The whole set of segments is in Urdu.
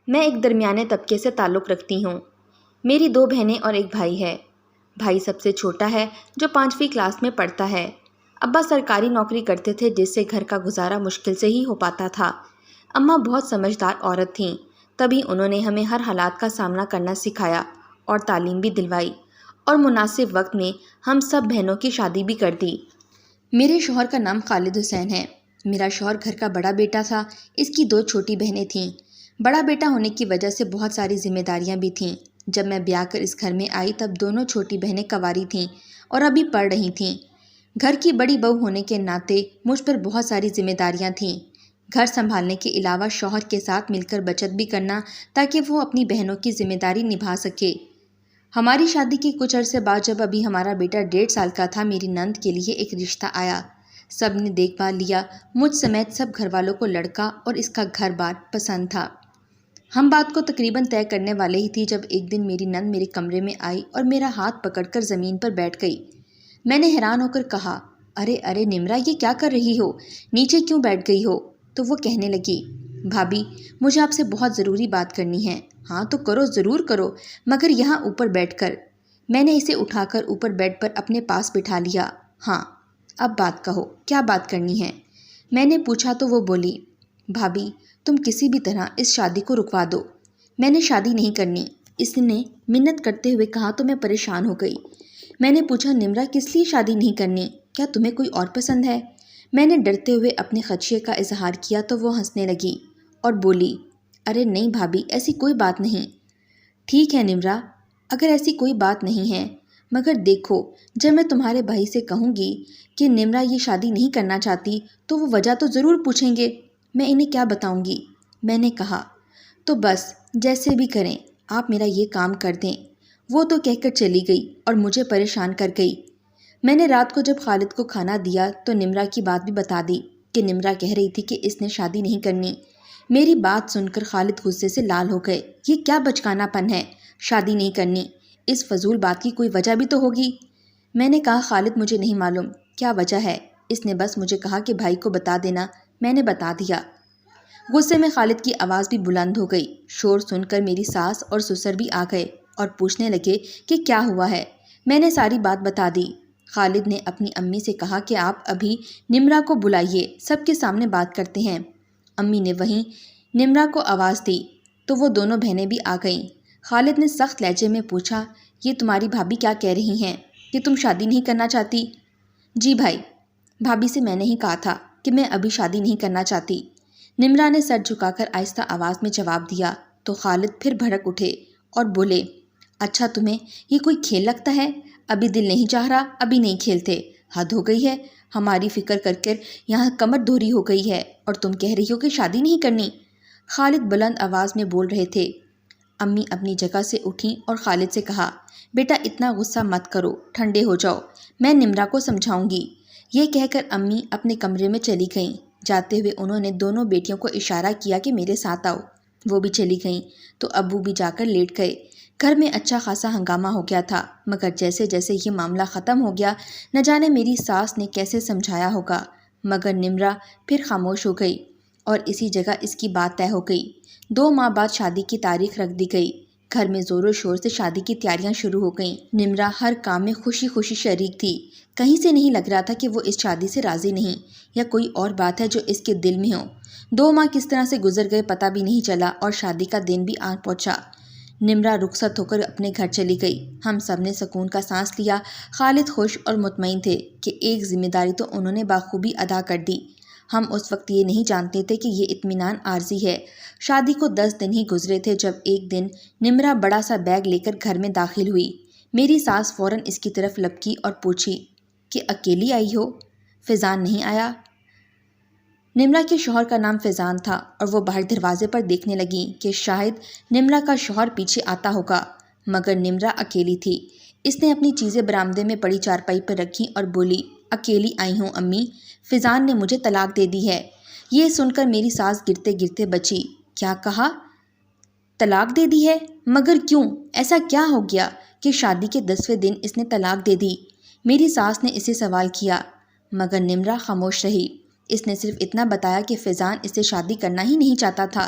میں ایک درمیانے طبقے سے تعلق رکھتی ہوں۔ میری 2 بہنیں اور ایک بھائی ہے۔ بھائی سب سے چھوٹا ہے جو 5ویں کلاس میں پڑھتا ہے۔ ابا سرکاری نوکری کرتے تھے جس سے گھر کا گزارا مشکل سے ہی ہو پاتا تھا۔ اماں بہت سمجھدار عورت تھیں، تبھی انہوں نے ہمیں ہر حالات کا سامنا کرنا سکھایا اور تعلیم بھی دلوائی، اور مناسب وقت میں ہم سب بہنوں کی شادی بھی کر دی۔ میرے شوہر کا نام خالد حسین ہے۔ میرا شوہر گھر کا بڑا بیٹا تھا، اس کی 2 چھوٹی بہنیں تھیں۔ بڑا بیٹا ہونے کی وجہ سے بہت ساری ذمہ داریاں بھی تھیں۔ جب میں بیاہ کر اس گھر میں آئی تب دونوں چھوٹی بہنیں کنواری تھیں اور ابھی پڑھ رہی تھیں۔ گھر کی بڑی بہو ہونے کے ناطے مجھ پر بہت ساری ذمہ داریاں تھیں۔ گھر سنبھالنے کے علاوہ شوہر کے ساتھ مل کر بچت بھی کرنا تاکہ وہ اپنی بہنوں کی ذمہ داری نبھا سکے۔ ہماری شادی کے کچھ عرصے بعد جب ابھی ہمارا بیٹا 1.5 سال کا تھا، میری نند کے لیے ایک رشتہ آیا۔ سب نے دیکھ بھال لیا، مجھ سمیت سب گھر والوں کو لڑکا اور اس کا گھر بار پسند تھا۔ ہم بات کو تقریباً طے کرنے والے ہی تھی جب ایک دن میری نند میرے کمرے میں آئی اور میرا ہاتھ پکڑ کر زمین پر بیٹھ گئی۔ میں نے حیران ہو کر کہا، ارے نمرا، یہ کیا کر رہی ہو؟ نیچے کیوں بیٹھ گئی ہو؟ تو وہ کہنے لگی، بھابھی مجھے آپ سے بہت ضروری بات کرنی ہے۔ ہاں تو کرو، ضرور کرو، مگر یہاں اوپر بیٹھ کر۔ میں نے اسے اٹھا کر اوپر بیڈ پر اپنے پاس بٹھا لیا۔ ہاں اب بات کہو، کیا بات کرنی ہے؟ میں نے پوچھا تو وہ بولی، بھابھی تم کسی بھی طرح اس شادی کو رکوا دو۔ میں نے شادی نہیں کرنی، اس نے منت کرتے ہوئے کہا تو میں پریشان ہو گئی۔ میں نے پوچھا، نمرا کس لیے شادی نہیں کرنی؟ کیا تمہیں کوئی اور پسند ہے؟ میں نے ڈرتے ہوئے اپنے خدشے کا اظہار کیا تو وہ ہنسنے لگی اور بولی، ارے نہیں بھابھی، ایسی کوئی بات نہیں۔ ٹھیک ہے نمرا، اگر ایسی کوئی بات نہیں ہے، مگر دیکھو جب میں تمہارے بھائی سے کہوں گی کہ نمرا یہ شادی نہیں کرنا چاہتی تو وہ وجہ تو ضرور پوچھیں گے، میں انہیں کیا بتاؤں گی؟ میں نے کہا، تو بس جیسے بھی کریں آپ میرا یہ کام کر دیں۔ وہ تو کہہ کر چلی گئی اور مجھے پریشان کر گئی۔ میں نے رات کو جب خالد کو کھانا دیا تو نمرا کی بات بھی بتا دی کہ نمرا کہہ رہی تھی کہ اس نے شادی نہیں کرنی۔ میری بات سن کر خالد غصے سے لال ہو گئے۔ یہ کیا بچکانا پن ہے، شادی نہیں کرنی؟ اس فضول بات کی کوئی وجہ بھی تو ہوگی۔ میں نے کہا، خالد مجھے نہیں معلوم کیا وجہ ہے، اس نے بس مجھے کہا کہ بھائی کو بتا دینا۔ میں نے بتا دیا۔ غصے میں خالد کی آواز بھی بلند ہو گئی۔ شور سن کر میری ساس اور سسر بھی آ گئے اور پوچھنے لگے کہ کیا ہوا ہے۔ میں نے ساری بات بتا دی۔ خالد نے اپنی امی سے کہا کہ آپ ابھی نمرا کو بلائیے، سب کے سامنے بات کرتے ہیں۔ امی نے وہیں نمرا کو آواز دی تو وہ دونوں بہنیں بھی آ گئیں۔ خالد نے سخت لہجے میں پوچھا، یہ تمہاری بھابھی کیا کہہ رہی ہیں کہ تم شادی نہیں کرنا چاہتی؟ جی بھائی، بھابھی سے میں نے ہی کہا تھا کہ میں ابھی شادی نہیں کرنا چاہتی۔ نمرا نے سر جھکا کر آہستہ آواز میں جواب دیا تو خالد پھر بھڑک اٹھے اور بولے، اچھا تمہیں یہ کوئی کھیل لگتا ہے؟ ابھی دل نہیں چاہ رہا، ابھی نہیں کھیلتے؟ حد ہو گئی ہے، ہماری فکر کر کر یہاں کمر دھوری ہو گئی ہے اور تم کہہ رہی ہو کہ شادی نہیں کرنی۔ خالد بلند آواز میں بول رہے تھے۔ امی اپنی جگہ سے اٹھیں اور خالد سے کہا، بیٹا اتنا غصہ مت کرو، ٹھنڈے ہو جاؤ، میں نمرا کو سمجھاؤں گی۔ یہ کہہ کر امی اپنے کمرے میں چلی گئیں۔ جاتے ہوئے انہوں نے دونوں بیٹیوں کو اشارہ کیا کہ میرے ساتھ آؤ۔ وہ بھی چلی گئیں تو ابو بھی جا کر لیٹ گئے۔ گھر میں اچھا خاصا ہنگامہ ہو گیا تھا، مگر جیسے جیسے یہ معاملہ ختم ہو گیا نہ جانے میری ساس نے کیسے سمجھایا ہوگا، مگر نمرا پھر خاموش ہو گئی اور اسی جگہ اس کی بات طے ہو گئی۔ 2 ماہ بعد شادی کی تاریخ رکھ دی گئی۔ گھر میں زور و شور سے شادی کی تیاریاں شروع ہو گئیں۔ نمرا ہر کام میں خوشی خوشی شریک تھی۔ کہیں سے نہیں لگ رہا تھا کہ وہ اس شادی سے راضی نہیں یا کوئی اور بات ہے جو اس کے دل میں ہو۔ 2 ماہ کس طرح سے گزر گئے پتہ بھی نہیں چلا اور شادی کا دن بھی آن پہنچا۔ نمرا رخصت ہو کر اپنے گھر چلی گئی۔ ہم سب نے سکون کا سانس لیا۔ خالد خوش اور مطمئن تھے کہ ایک ذمہ داری تو انہوں نے بخوبی ادا کر دی۔ ہم اس وقت یہ نہیں جانتے تھے کہ یہ اطمینان عارضی ہے۔ شادی کو 10 دن ہی گزرے تھے جب ایک دن نمرا بڑا سا بیگ لے کر گھر میں داخل ہوئی۔ میری ساس فوراً اس کی طرف لپکی اور پوچھی کہ اکیلی آئی ہو؟ فیضان نہیں آیا؟ نمرا کے شوہر کا نام فیضان تھا اور وہ باہر دروازے پر دیکھنے لگیں کہ شاید نمرا کا شوہر پیچھے آتا ہوگا، مگر نمرا اکیلی تھی۔ اس نے اپنی چیزیں برآمدے میں پڑی چارپائی پر رکھیں اور بولی، اکیلی آئی ہوں امی، فیضان نے مجھے طلاق دے دی ہے۔ یہ سن کر میری ساس گرتے گرتے بچی، کیا کہا؟ طلاق دے دی ہے؟ مگر کیوں؟ ایسا کیا ہو گیا کہ شادی کے 10ویں دن اس نے طلاق دے دی؟ میری ساس نے اسے سوال کیا، مگر نمرا خاموش رہی۔ اس نے صرف اتنا بتایا کہ فیضان اس سے شادی کرنا ہی نہیں چاہتا تھا۔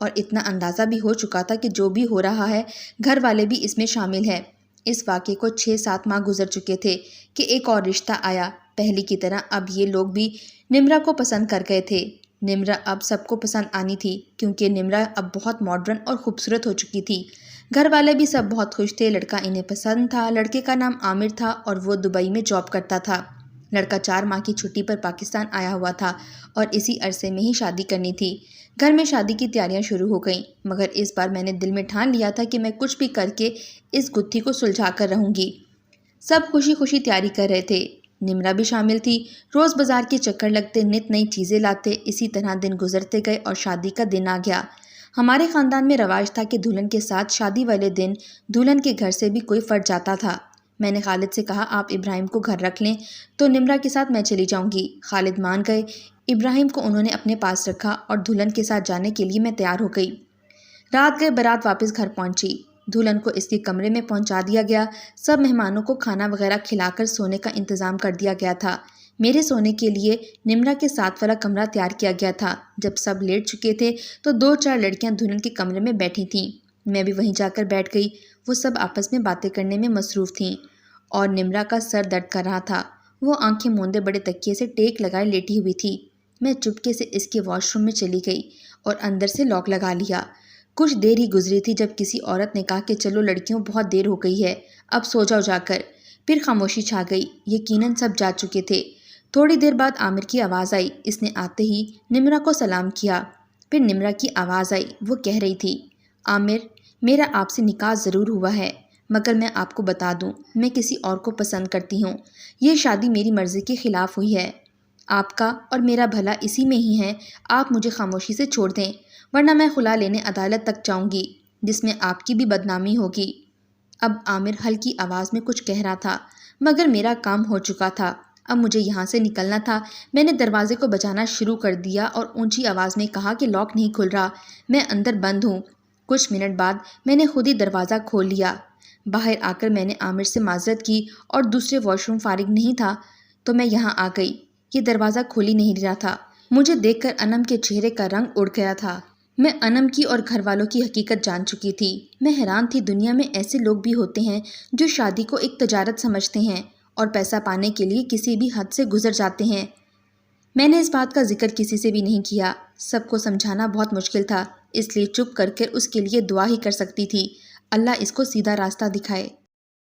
اور اتنا اندازہ بھی ہو چکا تھا کہ جو بھی ہو رہا ہے گھر والے بھی اس میں شامل ہیں۔ اس واقعے کو 6-7 ماہ گزر چکے تھے کہ ایک اور رشتہ آیا۔ پہلے کی طرح اب یہ لوگ بھی نمرا کو پسند کر گئے تھے۔ نمرا اب سب کو پسند آنی تھی کیونکہ نمرا اب بہت ماڈرن اور خوبصورت ہو چکی تھی۔ گھر والے بھی سب بہت خوش تھے۔ لڑکا انہیں پسند تھا۔ لڑکے کا نام عامر تھا اور وہ دبئی میں جاب کرتا تھا۔ لڑکا 4 ماہ کی چھٹی پر پاکستان آیا ہوا تھا اور اسی عرصے میں ہی شادی کرنی تھی۔ گھر میں شادی کی تیاریاں شروع ہو گئیں، مگر اس بار میں نے دل میں ٹھان لیا تھا کہ میں کچھ بھی کر کے اس گتھی کو سلجھا کر رہوں گی۔ سب خوشی خوشی تیاری کر رہے تھے۔ نمرا بھی شامل تھی۔ روز بازار کے چکر لگتے، نت نئی چیزیں لاتے، اسی طرح دن گزرتے گئے اور شادی کا دن آ گیا۔ ہمارے خاندان میں رواج تھا کہ دلہن کے ساتھ شادی والے دن دلہن کے گھر سے بھی کوئی فرد جاتا تھا۔ میں نے خالد سے کہا آپ ابراہیم کو گھر رکھ لیں تو نمرا کے ساتھ میں چلی جاؤں گی۔ خالد مان گئے۔ ابراہیم کو انہوں نے اپنے پاس رکھا اور دلہن کے ساتھ جانے کے لیے میں تیار ہو گئی۔ رات گئے، بارات واپس گھر پہنچی۔ دلہن کو اس کے کمرے میں پہنچا دیا گیا۔ سب مہمانوں کو کھانا وغیرہ کھلا کر سونے کا انتظام کر دیا گیا تھا۔ میرے سونے کے لیے نمرا کے ساتھ والا کمرہ تیار کیا گیا تھا۔ جب سب لیٹ چکے تھے تو 2-4 لڑکیاں دلہن کے کمرے میں بیٹھی تھیں۔ میں بھی وہیں جا کر بیٹھ گئی۔ وہ سب آپس میں باتیں کرنے میں مصروف تھیں اور نمرا کا سر درد کر رہا تھا۔ وہ آنکھیں موندے بڑے تکیے سے ٹیک لگائے لیٹی ہوئی تھی۔ میں چپکے سے اس کے واش روم میں چلی گئی اور اندر سے لاک لگا لیا۔ کچھ دیر ہی گزری تھی جب کسی عورت نے کہا کہ چلو لڑکیوں بہت دیر ہو گئی ہے، اب سو جاؤ جا کر۔ پھر خاموشی چھا گئی۔ یقیناً سب جا چکے تھے۔ تھوڑی دیر بعد عامر کی آواز آئی۔ اس نے آتے ہی نمرا کو سلام کیا۔ پھر نمرا کی آواز آئی۔ وہ کہہ رہی تھی عامر میرا آپ سے نکاح ضرور ہوا ہے، مگر میں آپ کو بتا دوں میں کسی اور کو پسند کرتی ہوں۔ یہ شادی میری مرضی کے خلاف ہوئی ہے۔ آپ کا اور میرا بھلا اسی میں ہی ہے۔ آپ مجھے خاموشی سے چھوڑ دیں ورنہ میں خلا لینے عدالت تک جاؤں گی، جس میں آپ کی بھی بدنامی ہوگی۔ اب عامر ہلکی آواز میں کچھ کہہ رہا تھا، مگر میرا کام ہو چکا تھا۔ اب مجھے یہاں سے نکلنا تھا۔ میں نے دروازے کو بجانا شروع کر دیا اور اونچی آواز میں کہا کہ لاک نہیں کھل رہا، میں اندر بند ہوں۔ کچھ منٹ بعد میں نے خود ہی دروازہ کھول لیا۔ باہر آ کر میں نے عامر سے معذرت کی اور دوسرے واش روم فارغ نہیں تھا تو میں یہاں آ گئی۔ یہ دروازہ کھول ہی نہیں رہا تھا۔ مجھے دیکھ کر انم کے چہرے کا رنگ اڑ گیا تھا۔ میں انم کی اور گھر والوں کی حقیقت جان چکی تھی۔ میں حیران تھی دنیا میں ایسے لوگ بھی ہوتے ہیں جو شادی کو ایک تجارت سمجھتے ہیں اور پیسہ پانے کے لیے کسی بھی حد سے گزر جاتے ہیں۔ میں نے اس بات کا ذکر کسی سے بھی نہیں کیا۔ سب کو سمجھانا بہت مشکل تھا، اس لیے چپ کر اس کے لیے دعا ہی کر سکتی تھی، اللہ اس کو سیدھا راستہ دکھائے۔